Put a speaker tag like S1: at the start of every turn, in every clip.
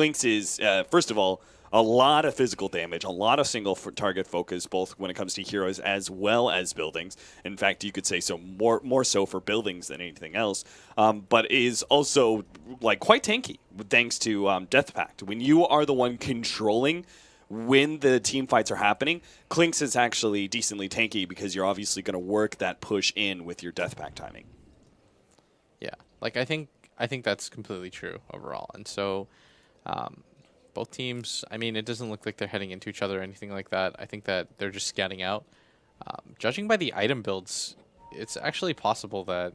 S1: Clinks is, first of all, a lot of physical damage, a lot of single target focus, both when it comes to heroes as well as buildings. In fact, you could say so more so for buildings than anything else. But is also like quite tanky thanks to Death Pact. When you are the one controlling when the team fights are happening, Clinks is actually decently tanky because you're obviously going to work that push in with your Death Pact timing.
S2: Yeah, like I think that's completely true overall, and so. Both teams, I mean, it doesn't look like they're heading into each other or anything like that. I think that they're just scouting out. Judging by the item builds, it's actually possible that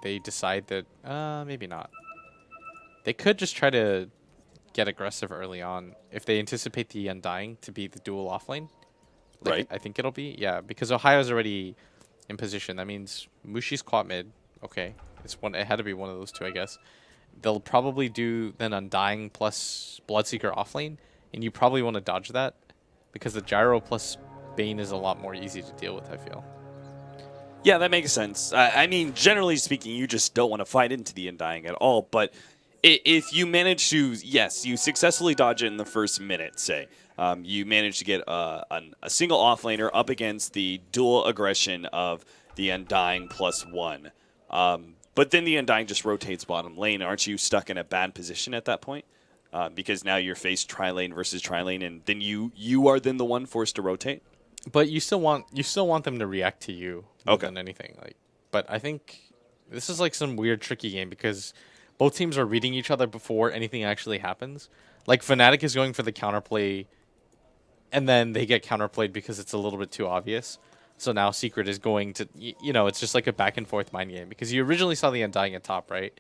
S2: they decide that, maybe not. They could just try to get aggressive early on if they anticipate the Undying to be the dual offlane. Like,
S1: Right.
S2: I think it'll be, yeah, because Ohio's already in position. That means Mushi's quad mid. Okay, it had to be one of those two, I guess. They'll probably do then Undying plus Bloodseeker offlane, and you probably want to dodge that because the Gyro plus Bane is a lot more easy to deal with, I feel.
S1: Yeah, that makes sense. I mean, generally speaking, you just don't want to fight into the Undying at all, but if you manage to, yes, you successfully dodge it in the first minute, say, you manage to get a single offlaner up against the dual aggression of the Undying +1. But then the Undying just rotates bottom lane. Aren't you stuck in a bad position at that point? Because now you're faced tri-lane versus tri-lane, and then you are then the one forced to rotate?
S2: But you still want them to react to you more
S1: Okay.
S2: than anything. But I think this is like some weird tricky game because both teams are reading each other before anything actually happens. Like Fnatic is going for the counterplay, and then they get counterplayed because it's a little bit too obvious. So now Secret is going to, it's just like a back and forth mind game because you originally saw the Undying at top, right?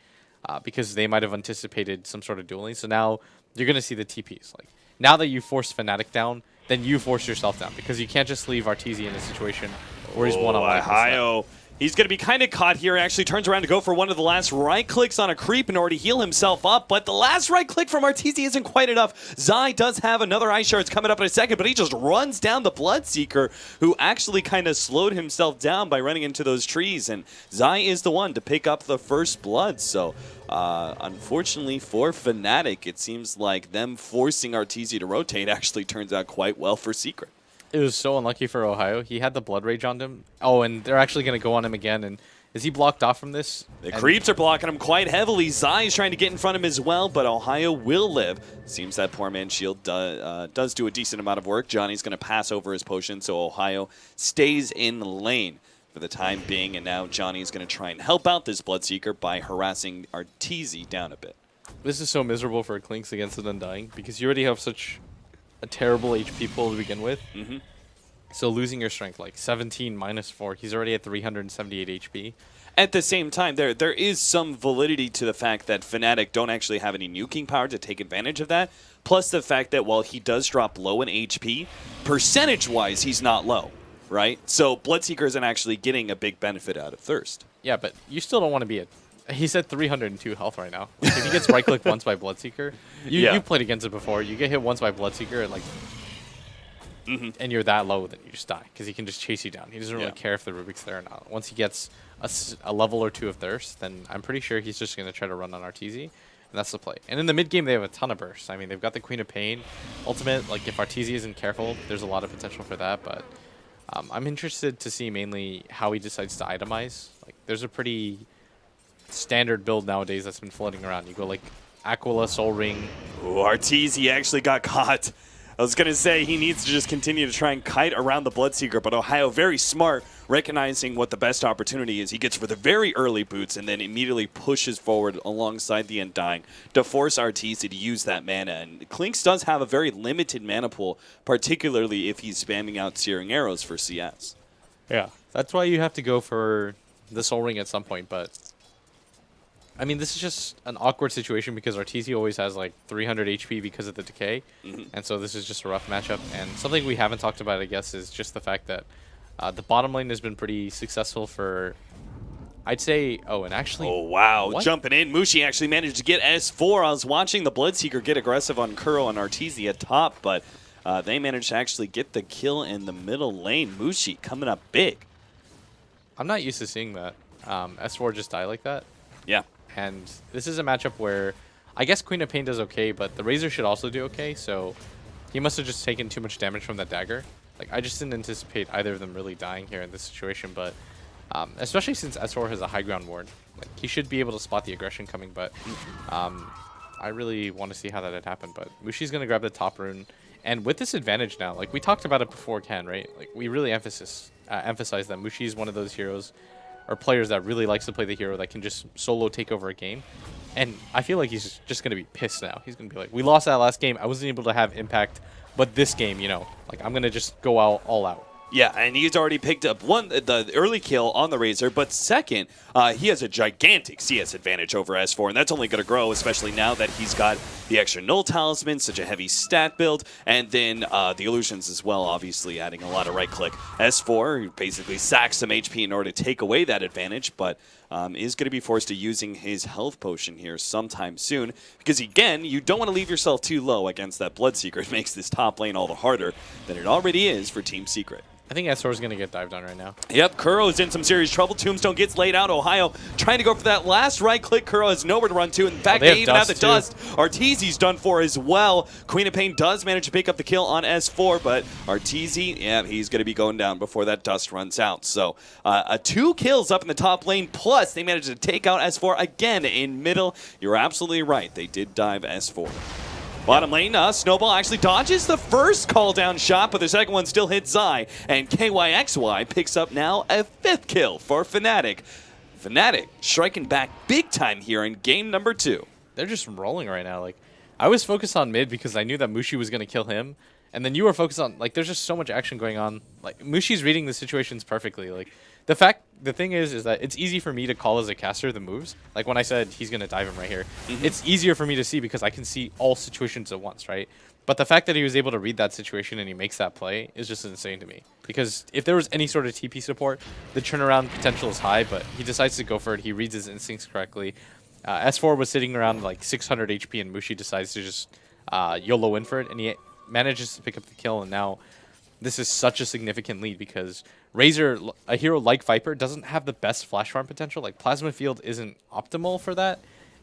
S2: Because they might have anticipated some sort of dueling. So now you're going to see the TPs. Like now that you force Fnatic down, then you force yourself down because you can't just leave Arteezy in a situation where he's one-on-one.
S1: Ohio. He's going to be kind of caught here. Actually turns around to go for one of the last right clicks on a creep in order to heal himself up. But the last right click from Arteezy isn't quite enough. Zai does have another Ice Shards coming up in a second, but he just runs down the Bloodseeker, who actually kind of slowed himself down by running into those trees. And Zai is the one to pick up the first blood. So unfortunately for Fnatic, it seems like them forcing Arteezy to rotate actually turns out quite well for Secret.
S2: It was so unlucky for Ohio. He had the Blood Rage on him. Oh, and they're actually going to go on him again. And is he blocked off from this?
S1: The creeps are blocking him quite heavily. Zai is trying to get in front of him as well, but Ohio will live. Seems that poor man's shield does do a decent amount of work. Johnny's going to pass over his potion, so Ohio stays in the lane for the time being. And now Johnny's going to try and help out this Bloodseeker by harassing Arteezy down a bit.
S2: This is so miserable for Clinks against an Undying because you already have such a terrible HP pool to begin with.
S1: Mm-hmm.
S2: So losing your strength, like 17 minus 4, he's already at 378 HP.
S1: At the same time, there is some validity to the fact that Fnatic don't actually have any nuking power to take advantage of that. Plus the fact that while he does drop low in HP, percentage-wise he's not low, right? So Bloodseeker isn't actually getting a big benefit out of Thirst.
S2: Yeah, but you still don't want to be at... He's at 302 health right now. Like, if he gets right-clicked once by Bloodseeker, you played against it before. You get hit once by Bloodseeker and like... and you're that low, then you just die because he can just chase you down. He doesn't really care if the Rubik's there or not. Once he gets a level or two of Thirst, then I'm pretty sure he's just going to try to run on Arteezy, and that's the play. And in the mid game, they have a ton of bursts. I mean, they've got the Queen of Pain. Ultimate, like if Arteezy isn't careful, there's a lot of potential for that, but I'm interested to see mainly how he decides to itemize. Like, there's a pretty standard build nowadays that's been floating around. You go like Aquila, Soul Ring.
S1: Ooh, Arteezy actually got caught. I was going to say he needs to just continue to try and kite around the Bloodseeker, but Ohio, very smart, recognizing what the best opportunity is. He gets for the very early boots and then immediately pushes forward alongside the Undying to force Arteezy to use that mana. And Clinks does have a very limited mana pool, particularly if he's spamming out Searing Arrows for CS.
S2: Yeah, that's why you have to go for the Soul Ring at some point, but... I mean, this is just an awkward situation because Arteezy always has like 300 HP because of the decay, and so this is just a rough matchup. And something we haven't talked about, I guess, is just the fact that the bottom lane has been pretty successful for, I'd say, and actually...
S1: Oh, wow.
S2: What?
S1: Jumping in. Mushi actually managed to get S4. I was watching the Bloodseeker get aggressive on Kuro and Arteezy at top, but they managed to actually get the kill in the middle lane. Mushi coming up big.
S2: I'm not used to seeing that. S4 just die like that.
S1: Yeah.
S2: And this is a matchup where I guess Queen of Pain does okay, but the Razor should also do okay, so he must have just taken too much damage from that dagger. Like, I just didn't anticipate either of them really dying here in this situation, but especially since S4 has a high ground ward. Like, he should be able to spot the aggression coming, but I really want to see how that had happened. But Mushi's going to grab the top rune, and with this advantage now, like, we talked about it before, Ken, right? Like, we really emphasize that Mushi is one of those heroes or players that really likes to play the hero that can just solo take over a game. And I feel like he's just going to be pissed now. He's going to be like, we lost that last game. I wasn't able to have impact. But this game, you know, like, I'm going to just go out all out.
S1: Yeah, and he's already picked up the early kill on the Razor, but second, he has a gigantic CS advantage over S4, and that's only going to grow, especially now that he's got the extra Null Talisman, such a heavy stat build, and then the Illusions as well, obviously adding a lot of right-click. S4 basically sacks some HP in order to take away that advantage, but is going to be forced to using his health potion here sometime soon, because again, you don't want to leave yourself too low against that Bloodseeker. It makes this top lane all the harder than it already is for Team Secret.
S2: I think S4 is going to get dived on right now.
S1: Yep, Kuro's in some serious trouble. Tombstone gets laid out. Ohio trying to go for that last right click. Kuro has nowhere to run to. In fact, they even have the dust. Arteezy's done for as well. Queen of Pain does manage to pick up the kill on S4, but Arteezy, yeah, he's going to be going down before that dust runs out. So 2 kills up in the top lane, plus they managed to take out S4 again in middle. You're absolutely right. They did dive S4. Bottom lane, Snowball actually dodges the first call down shot, but the second one still hits Zai, and KYXY picks up now a 5th kill for Fnatic. Fnatic striking back big time here in game number 2.
S2: They're just rolling right now. Like, I was focused on mid because I knew that Mushi was going to kill him, and then you were focused on, like, there's just so much action going on. Like, Mushi's reading the situations perfectly. Like, the thing is that it's easy for me to call as a caster the moves. Like when I said he's going to dive him right here, it's easier for me to see because I can see all situations at once, right? But the fact that he was able to read that situation and he makes that play is just insane to me. Because if there was any sort of TP support, the turnaround potential is high, but he decides to go for it. He reads his instincts correctly. S4 was sitting around like 600 HP and Mushi decides to just YOLO in for it, and he manages to pick up the kill, and now this is such a significant lead because Razor, a hero like Viper, doesn't have the best flash farm potential. Like, Plasma Field isn't optimal for that.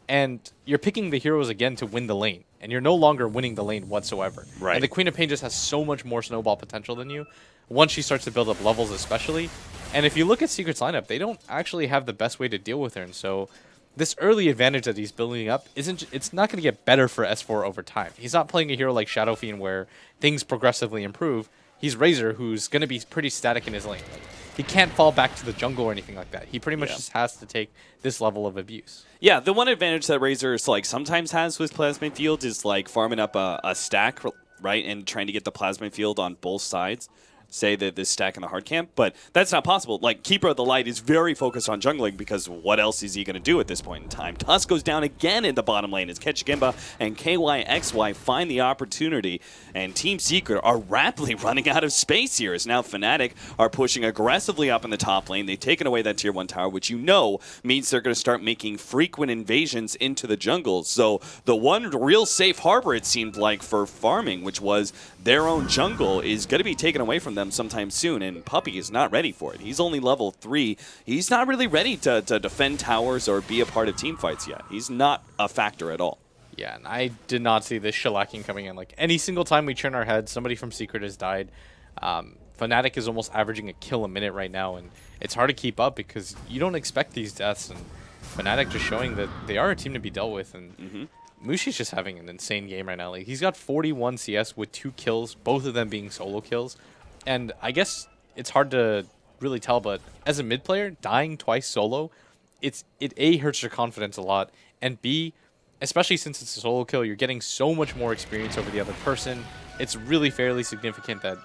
S2: And you're picking the heroes again to win the lane. And you're no longer winning the lane whatsoever.
S1: Right.
S2: And the Queen of Pain just has so much more snowball potential than you, once she starts to build up levels especially. And if you look at Secret's lineup, they don't actually have the best way to deal with her. And so this early advantage that he's building up, it's not going to get better for S4 over time. He's not playing a hero like Shadow Fiend where things progressively improve. He's Razor, who's going to be pretty static in his lane. Like, he can't fall back to the jungle or anything like that. He pretty much just has to take this level of abuse.
S1: Yeah, the one advantage that Razor like sometimes has with Plasma Field is like farming up a stack, right, and trying to get the Plasma Field on both sides. Say that this stack in the hard camp, but that's not possible. Like, Keeper of the Light is very focused on jungling because what else is he going to do at this point in time? Tusk goes down again in the bottom lane as Ketchigimba and KYXY find the opportunity, and Team Secret are rapidly running out of space here as now Fnatic are pushing aggressively up in the top lane. They've taken away that tier 1 tower, which you know means they're going to start making frequent invasions into the jungle. So the one real safe harbor, it seemed like, for farming, which was their own jungle, is going to be taken away from them sometime soon, and Puppey is not ready for it. He's only level 3. He's not really ready to defend towers or be a part of team fights yet. He's not a factor at all.
S2: Yeah, and I did not see this shellacking coming in. Like, any single time we turn our heads, somebody from Secret has died. Fnatic is almost averaging a kill a minute right now, and it's hard to keep up because you don't expect these deaths, and Fnatic just showing that they are a team to be dealt with, and Mushi's just having an insane game right now. Like, he's got 41 CS with 2 kills, both of them being solo kills. And I guess it's hard to really tell, but as a mid player, dying twice solo, it A, hurts your confidence a lot, and B, especially since it's a solo kill, you're getting so much more experience over the other person. It's really fairly significant that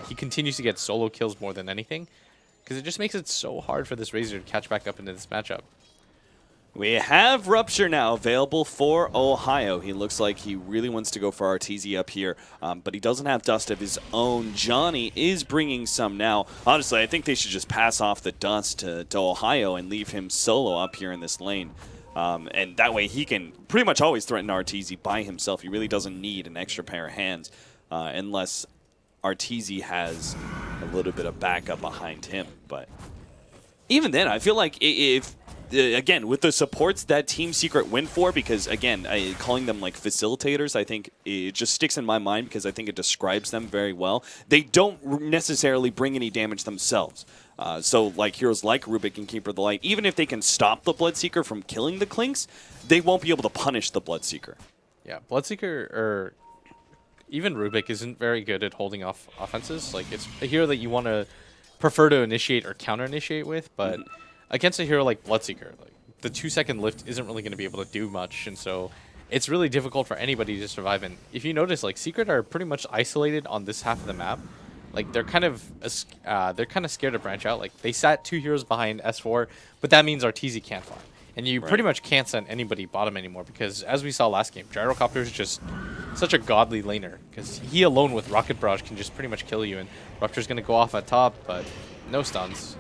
S2: he continues to get solo kills more than anything, because it just makes it so hard for this Razor to catch back up into this matchup.
S1: We have Rupture now available for Ohio. He looks like he really wants to go for Arteezy up here, but he doesn't have dust of his own. Johnny is bringing some now. Honestly, I think they should just pass off the dust to Ohio and leave him solo up here in this lane. And that way he can pretty much always threaten Arteezy by himself. He really doesn't need an extra pair of hands unless Arteezy has a little bit of backup behind him. But even then, I feel like if again, with the supports that Team Secret went for, because again, calling them like facilitators, I think it just sticks in my mind because I think it describes them very well. They don't necessarily bring any damage themselves. So like heroes like Rubik and Keeper of the Light, even if they can stop the Bloodseeker from killing the Clinks, they won't be able to punish the Bloodseeker.
S2: Yeah, Bloodseeker or even Rubik isn't very good at holding off offenses. Like, it's a hero that you want to prefer to initiate or counter-initiate with, but against a hero like Bloodseeker, like, the 2-second lift isn't really going to be able to do much, and so it's really difficult for anybody to survive. And if you notice, like, Secret are pretty much isolated on this half of the map. Like, they're kind of scared to branch out. Like, they sat 2 heroes behind S4, but that means Arteezy can't farm. And you pretty much can't send anybody bottom anymore because, as we saw last game, Gyrocopter is just such a godly laner because he alone with Rocket Barrage can just pretty much kill you. And Rupture's going to go off at top, but no stuns.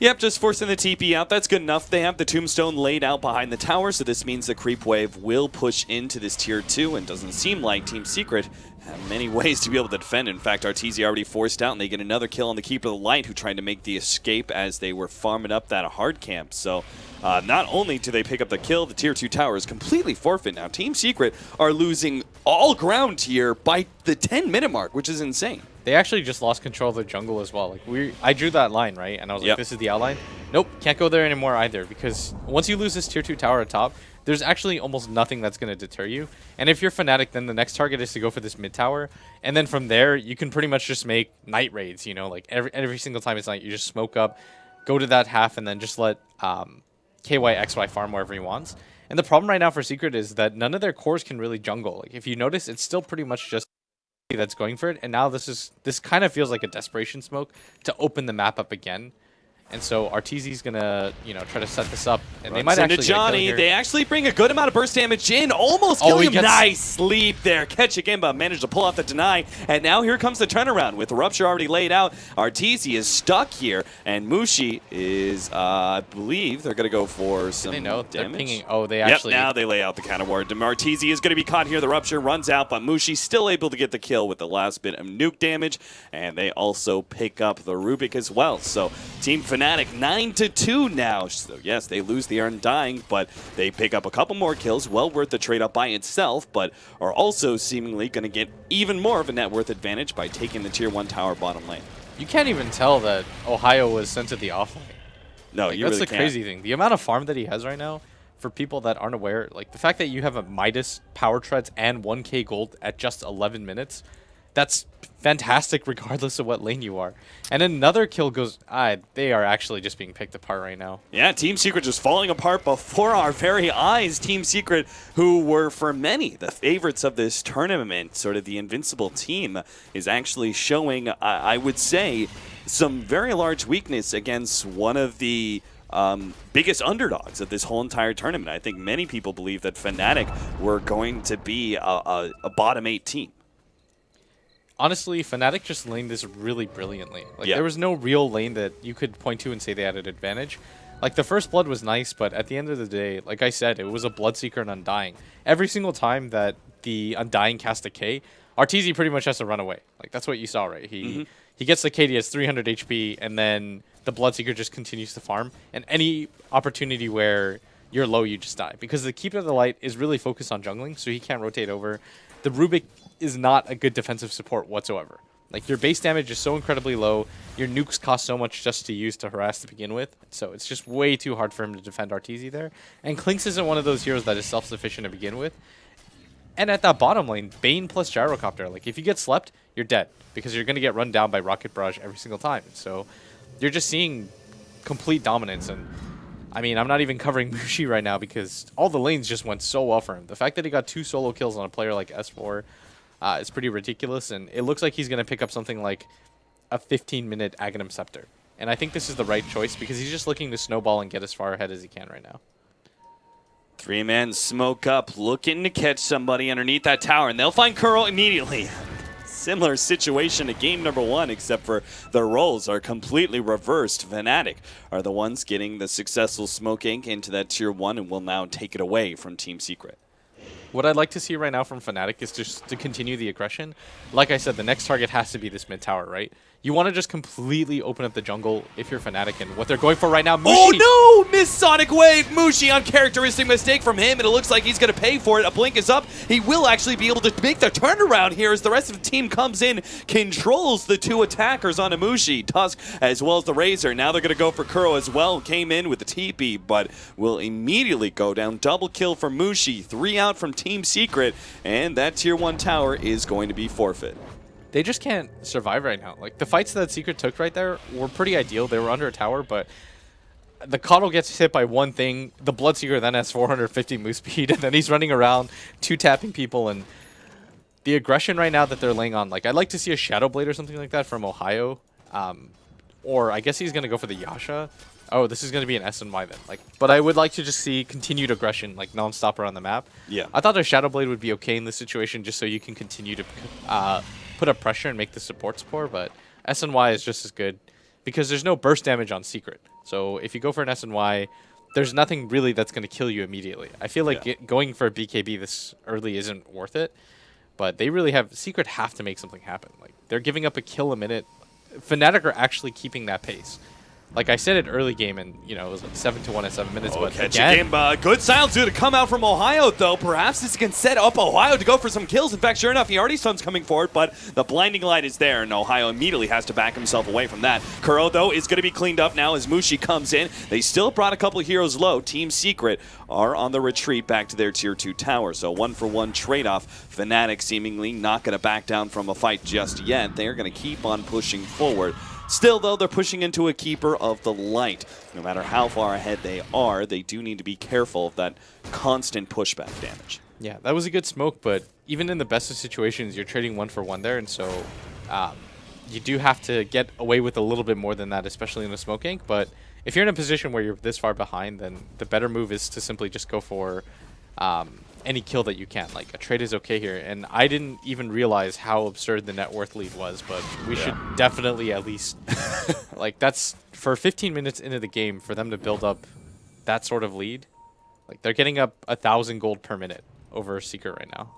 S1: Yep, just forcing the TP out. That's good enough. They have the Tombstone laid out behind the tower, so this means the creep wave will push into this tier 2, and doesn't seem like Team Secret have many ways to be able to defend. In fact, Arteezy already forced out, and they get another kill on the Keeper of the Light, who tried to make the escape as they were farming up that hard camp. So not only do they pick up the kill, the tier 2 tower is completely forfeit now. Team Secret are losing all ground here by the 10-minute mark, which is insane.
S2: They actually just lost control of the jungle as well. Like, I drew that line, right? And I was like, this is the outline. Nope, can't go there anymore either, because once you lose this tier 2 tower at top, there's actually almost nothing that's going to deter you. And if you're Fnatic, then the next target is to go for this mid tower. And then from there, you can pretty much just make night raids, you know? Like, every single time it's night, you just smoke up, go to that half, and then just let KYXY farm wherever he wants. And the problem right now for Secret is that none of their cores can really jungle. Like, if you notice, it's still pretty much just that's going for it, and now this kind of feels like a desperation smoke to open the map up again. And so Arteezy's gonna, try to set this up, and they might actually
S1: Johnny. They actually bring a good amount of burst damage in, almost killing him. Nice sleep there, catch again, but managed to pull off the deny. And now here comes the turnaround with the Rupture already laid out. Arteezy is stuck here, and Mushi is, I believe, they're gonna go for some damage.
S2: They're pinging. Oh, they actually.
S1: Yep, now they lay out the counter ward. Arteezy is gonna be caught here. The Rupture runs out, but Mushi's still able to get the kill with the last bit of nuke damage, and they also pick up the Rubik as well. So Team Fnatic 9-2 now. So yes, they lose the Undying, but they pick up a couple more kills. Well worth the trade up by itself, but are also seemingly going to get even more of a net worth advantage by taking the tier 1 tower bottom lane.
S2: You can't even tell that Ohio was sent to the offlane.
S1: No,
S2: like,
S1: you
S2: that's
S1: really
S2: the
S1: can't.
S2: crazy thing. The amount of farm that he has right now, for people that aren't aware, like the fact that you have a Midas, power treads, and 1k gold at just 11 minutes, that's fantastic regardless of what lane you are. And another kill goes... they are actually just being picked apart right now.
S1: Yeah, Team Secret just falling apart before our very eyes. Team Secret, who were for many the favorites of this tournament, sort of the invincible team, is actually showing, I would say, some very large weakness against one of the biggest underdogs of this whole entire tournament. I think many people believe that Fnatic were going to be a bottom 8 team.
S2: Honestly, Fnatic just laned this really brilliantly. Like, there was no real lane that you could point to and say they had an advantage. Like, the first blood was nice, but at the end of the day, like I said, it was a Bloodseeker and Undying. Every single time that the Undying cast a K, Arteezy pretty much has to run away. Like, that's what you saw, right? He gets the K, he has 300 HP, and then the Bloodseeker just continues to farm. And any opportunity where you're low, you just die. Because the Keeper of the Light is really focused on jungling, so he can't rotate over. The Rubik is not a good defensive support whatsoever. Like, your base damage is so incredibly low, your nukes cost so much just to use to harass to begin with, so it's just way too hard for him to defend Arteezy there. And Clinks isn't one of those heroes that is self-sufficient to begin with. And at that bottom lane, Bane plus Gyrocopter, like, if you get slept, you're dead, because you're going to get run down by Rocket Barrage every single time. So you're just seeing complete dominance. And I mean, I'm not even covering Mushi right now because all the lanes just went so well for him. The fact that he got 2 solo kills on a player like S4 is pretty ridiculous, and it looks like he's going to pick up something like a 15-minute Aghanim Scepter. And I think this is the right choice because he's just looking to snowball and get as far ahead as he can right now.
S1: 3-man smoke up, looking to catch somebody underneath that tower, and they'll find Kuro immediately. Similar situation to game number 1, except for the roles are completely reversed. Fnatic are the ones getting the successful smoke ink into that tier 1 and will now take it away from Team Secret.
S2: What I'd like to see right now from Fnatic is just to continue the aggression. Like I said, the next target has to be this mid tower, right? You want to just completely open up the jungle if you're Fnatic, and what they're going for right now, Mushi.
S1: Oh no! Miss Sonic Wave! Mushi, uncharacteristic mistake from him, and it looks like he's going to pay for it. A blink is up. He will actually be able to make the turnaround here as the rest of the team comes in, controls the two attackers on Mushi. Tusk as well as the Razor. Now they're going to go for Kuro as well. Came in with the TP, but will immediately go down. Double kill for Mushi. 3 out from Team Secret, and that tier 1 tower is going to be forfeit.
S2: They just can't survive right now. Like, the fights that Secret took right there were pretty ideal. They were under a tower, but the Coddle gets hit by one thing. The Bloodseeker then has 450 move speed, and then he's running around, two-tapping people, and the aggression right now that they're laying on, like, I'd like to see a Shadow Blade or something like that from Ohio. Or I guess he's going to go for the Yasha. Oh, this is going to be an SNY then. Like, but I would like to just see continued aggression, like, non-stop around the map.
S1: Yeah.
S2: I thought a Shadow Blade would be okay in this situation just so you can continue to put up pressure and make the support poor, but SNY is just as good because there's no burst damage on Secret. So if you go for an SNY, there's nothing really that's going to kill you immediately. I feel like going for a BKB this early isn't worth it, but they really have Secret have to make something happen. Like, they're giving up a kill a minute. Fnatic are actually keeping that pace. Like I said it early game, and you know it was like 7-1 at 7 minutes. But again,
S1: good silence to come out from Ohio, though. Perhaps this can set up Ohio to go for some kills. In fact, sure enough, he already stuns coming forward, but the blinding light is there, and Ohio immediately has to back himself away from that. Kuro, though, is going to be cleaned up now as Mushi comes in. They still brought a couple of heroes low. Team Secret are on the retreat back to their tier 2 tower. So 1-for-1 trade-off. Fnatic seemingly not going to back down from a fight just yet. They're going to keep on pushing forward. Still, though, they're pushing into a Keeper of the Light. No matter how far ahead they are, they do need to be careful of that constant pushback damage.
S2: Yeah, that was a good smoke, but even in the best of situations, you're trading 1-for-1 there, and so you do have to get away with a little bit more than that, especially in a smoke gank. But if you're in a position where you're this far behind, then the better move is to simply just go for any kill that you can. Like, a trade is okay here, and I didn't even realize how absurd the net worth lead was, but we should definitely at least like, that's for 15 minutes into the game for them to build up that sort of lead. Like, they're getting up 1,000 gold per minute over Secret right now.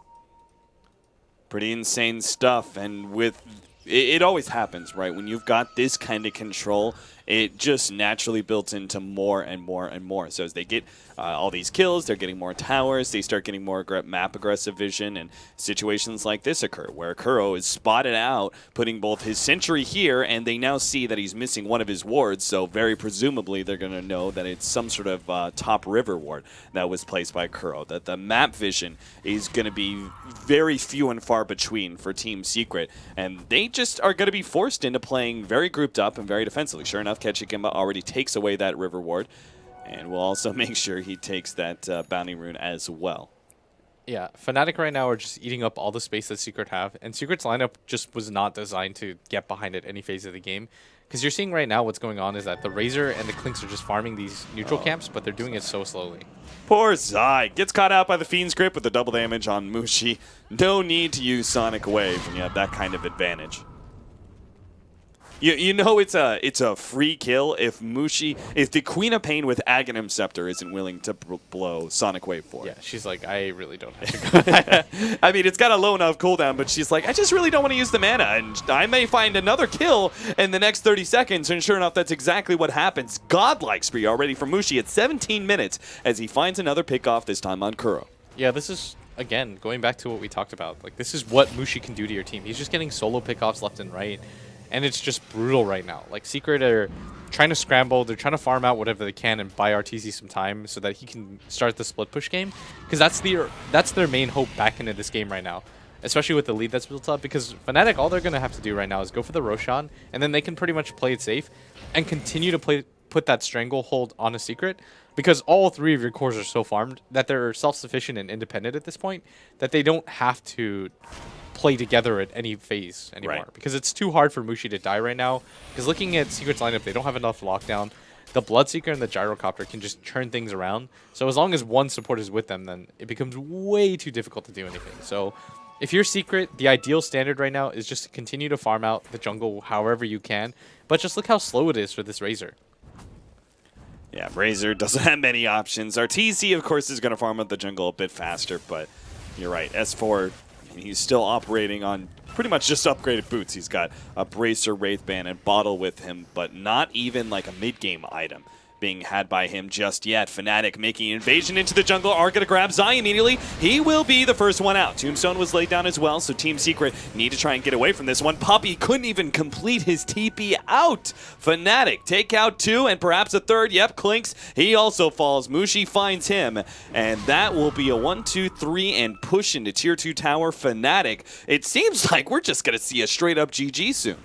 S1: Pretty insane stuff, and with it always happens, right? When you've got this kind of control, it just naturally builds into more and more and more. So as they get all these kills, they're getting more towers, they start getting more map aggressive vision, and situations like this occur where Kuro is spotted out, putting both his sentry here, and they now see that he's missing one of his wards, so very presumably they're going to know that it's some sort of top river ward that was placed by Kuro. That the map vision is going to be very few and far between for Team Secret, and they just are going to be forced into playing very grouped up and very defensively. Sure enough, Ketchikimba already takes away that river ward, and we'll also make sure he takes that bounty rune as well.
S2: Yeah, Fnatic right now are just eating up all the space that Secret have, and Secret's lineup just was not designed to get behind at any phase of the game. Because you're seeing right now what's going on is that the Razor and the Clinks are just farming these neutral camps, but they're doing it so slowly.
S1: Poor Zai gets caught out by the Fiend's Grip with the double damage on Mushi. No need to use Sonic Wave when you have that kind of advantage. You know it's a free kill if the Queen of Pain with Aghanim Scepter isn't willing to blow Sonic Wave for it.
S2: Yeah, she's like, I really don't have to go.
S1: I mean, it's got a low enough cooldown, but she's like, I just really don't want to use the mana, and I may find another kill in the next 30 seconds, and sure enough, that's exactly what happens. Godlike spree already from Mushi at 17 minutes as he finds another pick-off, this time on Kuro.
S2: Yeah, this is, again, going back to what we talked about. Like, this is what Mushi can do to your team. He's just getting solo pick-offs left and right. And it's just brutal right now. Like, Secret are trying to scramble. They're trying to farm out whatever they can and buy RTZ some time so that he can start the split push game. Because that's their main hope back into this game right now. Especially with the lead that's built up. Because Fnatic, all they're going to have to do right now is go for the Roshan. And then they can pretty much play it safe. And continue to put that stranglehold on a Secret. Because all three of your cores are so farmed that they're self-sufficient and independent at this point. That they don't have to play together at any phase anymore. Right. Because it's too hard for Mushi to die right now. Because looking at Secret's lineup, they don't have enough lockdown. The Bloodseeker and the Gyrocopter can just turn things around. So as long as one support is with them, then it becomes way too difficult to do anything. So if you're Secret, the ideal standard right now is just to continue to farm out the jungle however you can. But just look how slow it is for this Razor.
S1: Yeah, Razor doesn't have many options. Our TC, of course, is going to farm out the jungle a bit faster, but you're right. S4 I mean, he's still operating on pretty much just upgraded boots. He's got a Bracer, Wraithband, and Bottle with him, but not even like a mid-game item being had by him just yet. Fnatic making an invasion into the jungle, are going to grab Zai immediately. He will be the first one out. Tombstone was laid down as well, so Team Secret need to try and get away from this one. Poppy couldn't even complete his TP out. Fnatic take out 2 and perhaps a 3rd. Yep, Clinks, he also falls. Mushi finds him, and that will be a 1, 2, 3 and push into Tier 2 tower. Fnatic, it seems like we're just going to see a straight up GG soon.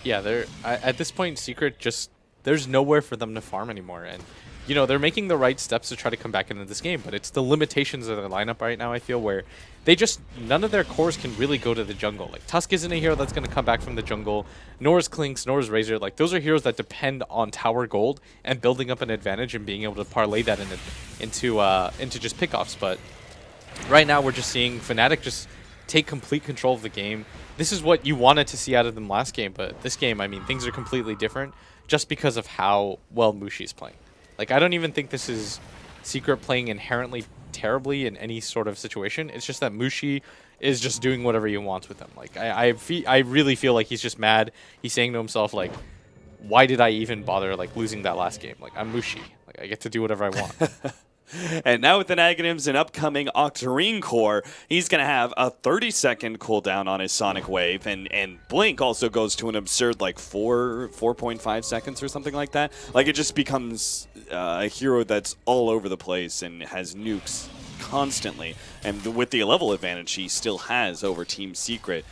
S2: Yeah, they're at this point, Secret just... there's nowhere for them to farm anymore. And, you know, they're making the right steps to try to come back into this game, but it's the limitations of their lineup right now, I feel, where they just, none of their cores can really go to the jungle. Like, Tusk isn't a hero that's going to come back from the jungle, nor is Clinks, nor is Razor. Like, those are heroes that depend on tower gold and building up an advantage and being able to parlay that into just pickoffs. But right now, we're just seeing Fnatic just take complete control of the game. This is what you wanted to see out of them last game, but this game, I mean, things are completely different just because of how well Mushi's playing. Like, I don't even think this is Secret playing inherently terribly in any sort of situation. It's just that Mushi is just doing whatever he wants with them. Like, I really feel like he's just mad. He's saying to himself, like, why did I even bother, like, losing that last game? Like, I'm Mushi. Like, I get to do whatever I want.
S1: And now with the negatives and upcoming Octarine core, he's going to have a 30-second cooldown on his Sonic Wave, and Blink also goes to an absurd, like, 4.5 seconds or something like that. Like, it just becomes a hero that's all over the place and has nukes constantly. And with the level advantage he still has over Team Secret,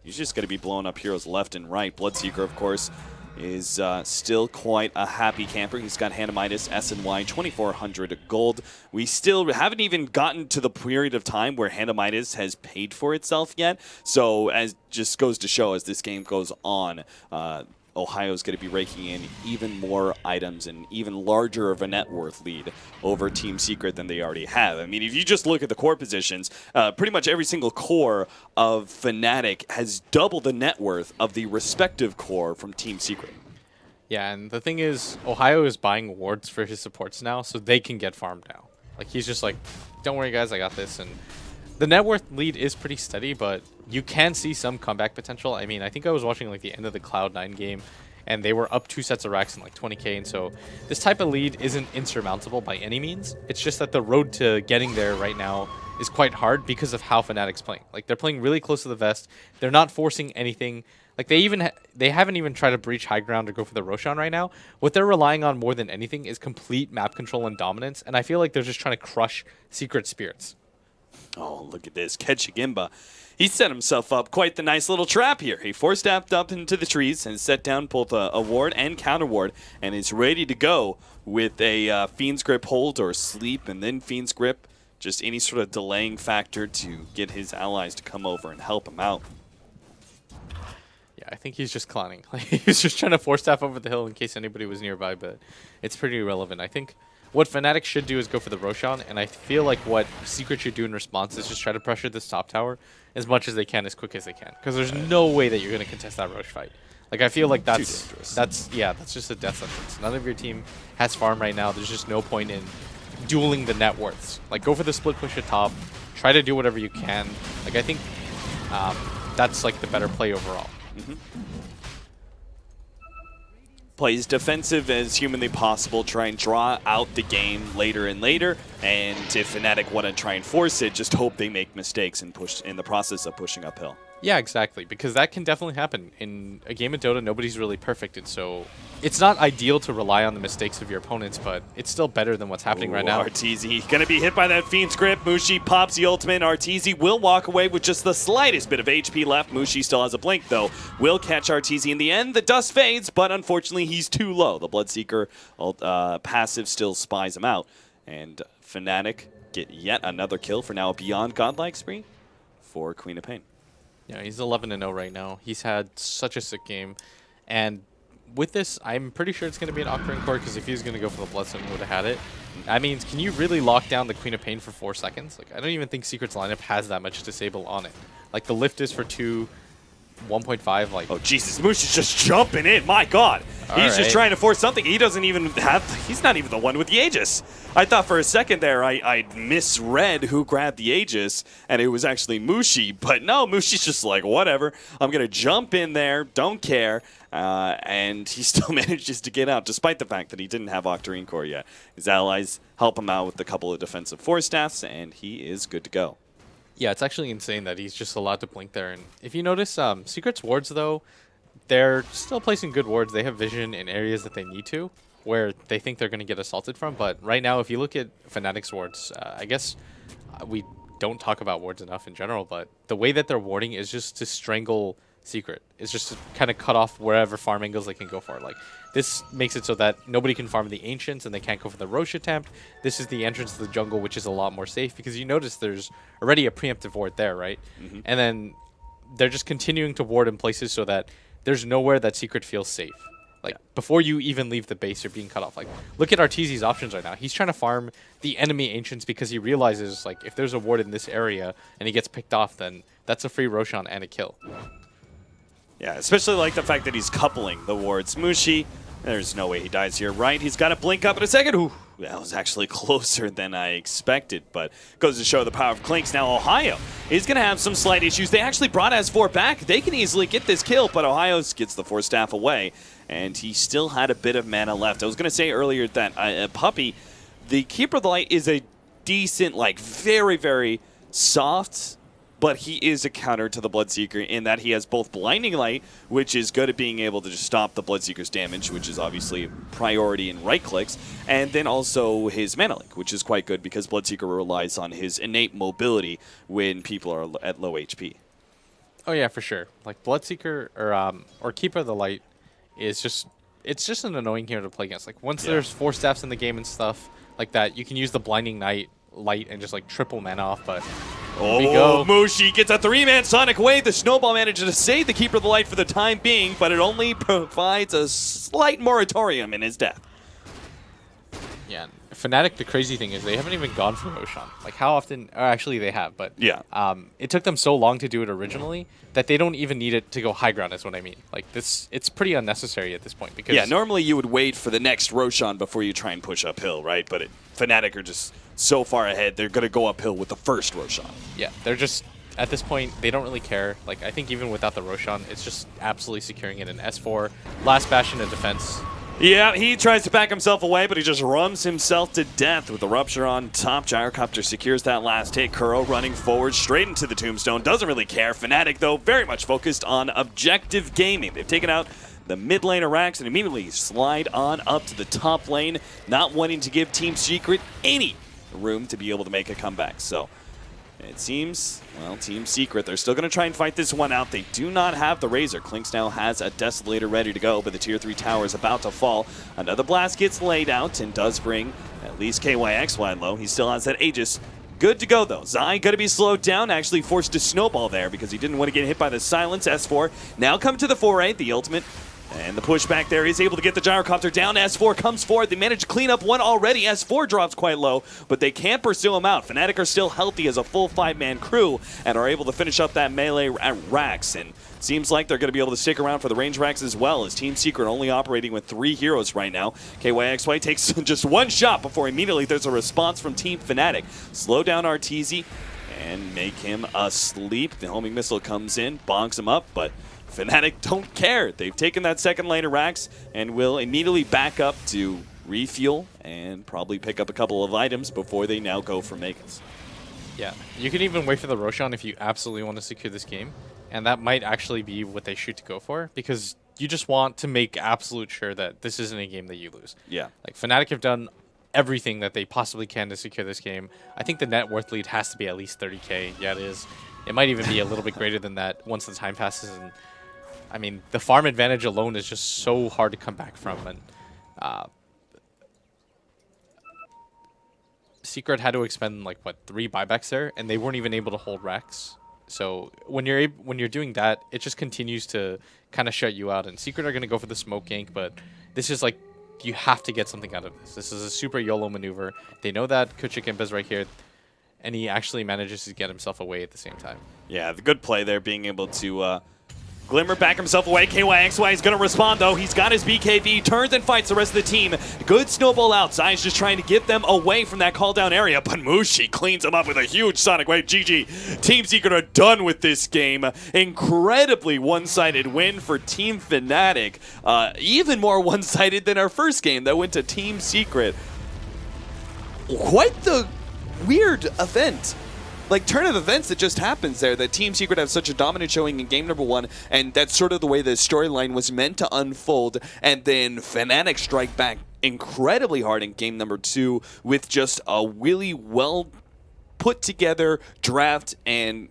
S1: he's just going to be blowing up heroes left and right. Bloodseeker, of course, is still quite a happy camper. He's got Handamitis, S&Y, 2,400 gold. We still haven't even gotten to the period of time where Handamitis has paid for itself yet. So as just goes to show, as this game goes on, Ohio's going to be raking in even more items and even larger of a net worth lead over Team Secret than they already have. I mean, if you just look at the core positions, pretty much every single core of Fnatic has double the net worth of the respective core from Team Secret.
S2: Yeah, and the thing is, Ohio is buying wards for his supports now, so they can get farmed now. Like, he's just like, don't worry, guys, I got this. And the net worth lead is pretty steady, but you can see some comeback potential. I mean, I think I was watching like the end of the Cloud9 game, and they were up 2 sets of racks in like 20k, and so this type of lead isn't insurmountable by any means. It's just that the road to getting there right now is quite hard because of how Fnatic's playing. Like, they're playing really close to the vest. They're not forcing anything. Like, they haven't even tried to breach high ground or go for the Roshan right now. What they're relying on more than anything is complete map control and dominance, and I feel like they're just trying to crush Secret Spirits.
S1: Oh, look at this. Ketchigimba. He set himself up quite the nice little trap here. He four-stepped up into the trees and set down both a ward and counter ward, and is ready to go with a Fiend's Grip hold or sleep, and then Fiend's Grip, just any sort of delaying factor to get his allies to come over and help him out.
S2: Yeah, I think he's just clowning. Like, he's just trying to force staff over the hill in case anybody was nearby, but it's pretty irrelevant. I think what Fnatic should do is go for the Roshan, and I feel like what Secret should do in response is just try to pressure this top tower as much as they can, as quick as they can. Because there's no way that you're going to contest that Rosh fight. Like, I feel like that's just a death sentence. None of your team has farm right now. There's just no point in dueling the net worths. Like, go for the split push at top. Try to do whatever you can. Like, I think that's, like, the better play overall.
S1: Mm-hmm. Plays defensive as humanly possible, try and draw out the game later and later, and if Fnatic want to try and force it, just hope they make mistakes and push in the process of pushing uphill.
S2: Yeah, exactly, because that can definitely happen. In a game of Dota, nobody's really perfect, and so it's not ideal to rely on the mistakes of your opponents, but it's still better than what's happening right now.
S1: Arteezy going to be hit by that Fiend's Grip. Mushi pops the ultimate. Arteezy will walk away with just the slightest bit of HP left. Mushi still has a blink, though. Will catch Arteezy in the end. The dust fades, but unfortunately he's too low. The Bloodseeker passive still spies him out. And Fnatic get yet another kill for now a beyond godlike spree for Queen of Pain.
S2: Yeah, he's 11-0 right now. He's had such a sick game. And with this, I'm pretty sure it's going to be an Octarine core, because if he was going to go for the Bloodstone, he would have had it. I mean, can you really lock down the Queen of Pain for 4 seconds? Like, I don't even think Secret's lineup has that much disable on it. Like, the lift is for 2. 1.5, like...
S1: Oh, Jesus. Moosh is just jumping in. My God. He's just trying to force something. He doesn't even have... He's not even the one with the Aegis. I thought for a second there I misread who grabbed the Aegis, and it was actually Mushi. But no, Mushi's just like, whatever. I'm going to jump in there. Don't care. And he still manages to get out, despite the fact that he didn't have Octarine Core yet. His allies help him out with a couple of defensive force staffs, and he is good to go.
S2: Yeah, it's actually insane that he's just allowed to blink there. And if you notice, Secret's wards, though, they're still placing good wards. They have vision in areas that they need to, where they think they're going to get assaulted from. But right now, if you look at Fnatic's wards, I guess we don't talk about wards enough in general, but the way that they're warding is just to strangle Secret. It's just to kind of cut off wherever farm angles they can go for. Like, this makes it so that nobody can farm the Ancients and they can't go for the Roche attempt. This is the entrance to the jungle, which is a lot more safe because you notice there's already a preemptive ward there, right? And then they're just continuing to ward in places so that there's nowhere that Secret feels safe. Like, before you even leave the base, you're being cut off. Like, look at Arteezy's options right now. He's trying to farm the enemy Ancients because he realizes, like, if there's a ward in this area and he gets picked off, then that's a free Roshan and a kill.
S1: Yeah, especially like the fact that he's coupling the wards. Mushi, there's no way he dies here, right? He's got to blink up in a second. Ooh, that was actually closer than I expected, but goes to show the power of Clinks. Now Ohio is going to have some slight issues. They actually brought S4 back. They can easily get this kill, but Ohio gets the force staff away, and he still had a bit of mana left. I was going to say earlier that Puppey, the Keeper of the Light, is a decent, like very, very soft, but he is a counter to the Bloodseeker in that he has both Blinding Light, which is good at being able to just stop the Bloodseeker's damage, which is obviously a priority in right clicks, and then also his Mana Link, which is quite good because Bloodseeker relies on his innate mobility when people are at low HP.
S2: Oh yeah, for sure. Like Bloodseeker or Keeper of the Light is just an annoying hero to play against. Like once there's 4 staffs in the game and stuff like that, you can use the Blinding Light and just like triple mana off, but
S1: oh, Mushi gets a 3-man Sonic Wave. The Snowball manages to save the Keeper of the Light for the time being, but it only provides a slight moratorium in his death.
S2: Yeah, Fnatic, the crazy thing is they haven't even gone for Roshan. Like how often, or actually they have, but
S1: yeah,
S2: it took them so long to do it originally that they don't even need it to go high ground is what I mean. Like this, it's pretty unnecessary at this point because...
S1: Yeah, normally you would wait for the next Roshan before you try and push uphill, right? But Fnatic are just so far ahead, they're going to go uphill with the first Roshan.
S2: Yeah, they're just, at this point, they don't really care. Like, I think even without the Roshan, it's just absolutely securing it in S4. Last bastion of defense.
S1: Yeah, he tries to back himself away, but he just rums himself to death with the Rupture on top. Gyrocopter secures that last hit. Kuro running forward straight into the Tombstone. Doesn't really care. Fnatic, though, very much focused on objective gaming. They've taken out the mid lane of Rax and immediately slide on up to the top lane, not wanting to give Team Secret any room to be able to make a comeback. So it seems, well, Team Secret, they're still going to try and fight this one out. They do not have the Razor. Clinks now has a Desolator ready to go, but the tier 3 tower is about to fall. Another blast gets laid out and does bring at least KYX wide low. He still has that Aegis. Good to go, though. Zai going to be slowed down, actually forced to snowball there because he didn't want to get hit by the silence. S4 now come to the foray, the ultimate. And the pushback there is able to get the Gyrocopter down. S4 comes forward. They manage to clean up one already. S4 drops quite low, but they can't pursue him out. Fnatic are still healthy as a full 5-man crew and are able to finish up that melee at Rax. And seems like they're going to be able to stick around for the range Rax as well, as Team Secret only operating with 3 heroes right now. KYXY takes just one shot before immediately there's a response from Team Fnatic. Slow down Arteezy and make him asleep. The homing missile comes in, bonks him up, but Fnatic don't care. They've taken that second lane of Rax and will immediately back up to refuel and probably pick up a couple of items before they now go for Megas.
S2: Yeah, you can even wait for the Roshan if you absolutely want to secure this game, and that might actually be what they shoot to go for because you just want to make absolute sure that this isn't a game that you lose.
S1: Yeah.
S2: Like Fnatic have done everything that they possibly can to secure this game. I think the net worth lead has to be at least 30k. Yeah, it is. It might even be a little bit greater than that once the time passes. And I mean, the farm advantage alone is just so hard to come back from. And Secret had to expend like what 3 buybacks there, and they weren't even able to hold Rex. So when you're doing that, it just continues to kind of shut you out. And Secret are going to go for the smoke gank, but this is like you have to get something out of this. This is a super YOLO maneuver. They know that Kuchik Imp is right here, and he actually manages to get himself away at the same time.
S1: Yeah, the good play there, being able to Glimmer back himself away. KYXY is going to respond, though. He's got his BKB, turns and fights the rest of the team. Good snowball out. Zai's just trying to get them away from that call down area, but Mushi cleans him up with a huge Sonic Wave. GG. Team Secret are done with this game. Incredibly one-sided win for Team Fnatic. Even more one-sided than our first game that went to Team Secret. Quite the weird event. Like, turn of events that just happens there, that Team Secret have such a dominant showing in game number 1, and that's sort of the way the storyline was meant to unfold, and then Fnatic strike back incredibly hard in game number 2 with just a really well put together draft, and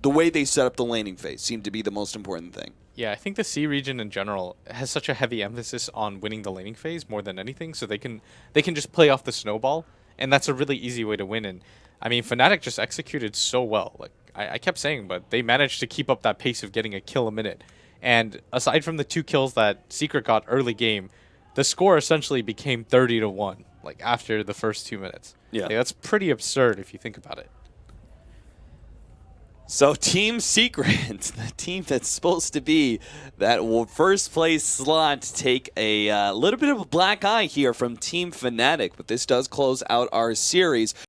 S1: the way they set up the laning phase seemed to be the most important thing.
S2: Yeah, I think the C region in general has such a heavy emphasis on winning the laning phase more than anything, so they can just play off the snowball, and that's a really easy way to win. And I mean, Fnatic just executed so well. Like I kept saying, but they managed to keep up that pace of getting a kill a minute. And aside from the 2 kills that Secret got early game, the score essentially became 30-1. Like after the first 2 minutes.
S1: Yeah,
S2: like, that's pretty absurd if you think about it.
S1: So Team Secret, the team that's supposed to be that first place slot, take a little bit of a black eye here from Team Fnatic, but this does close out our series.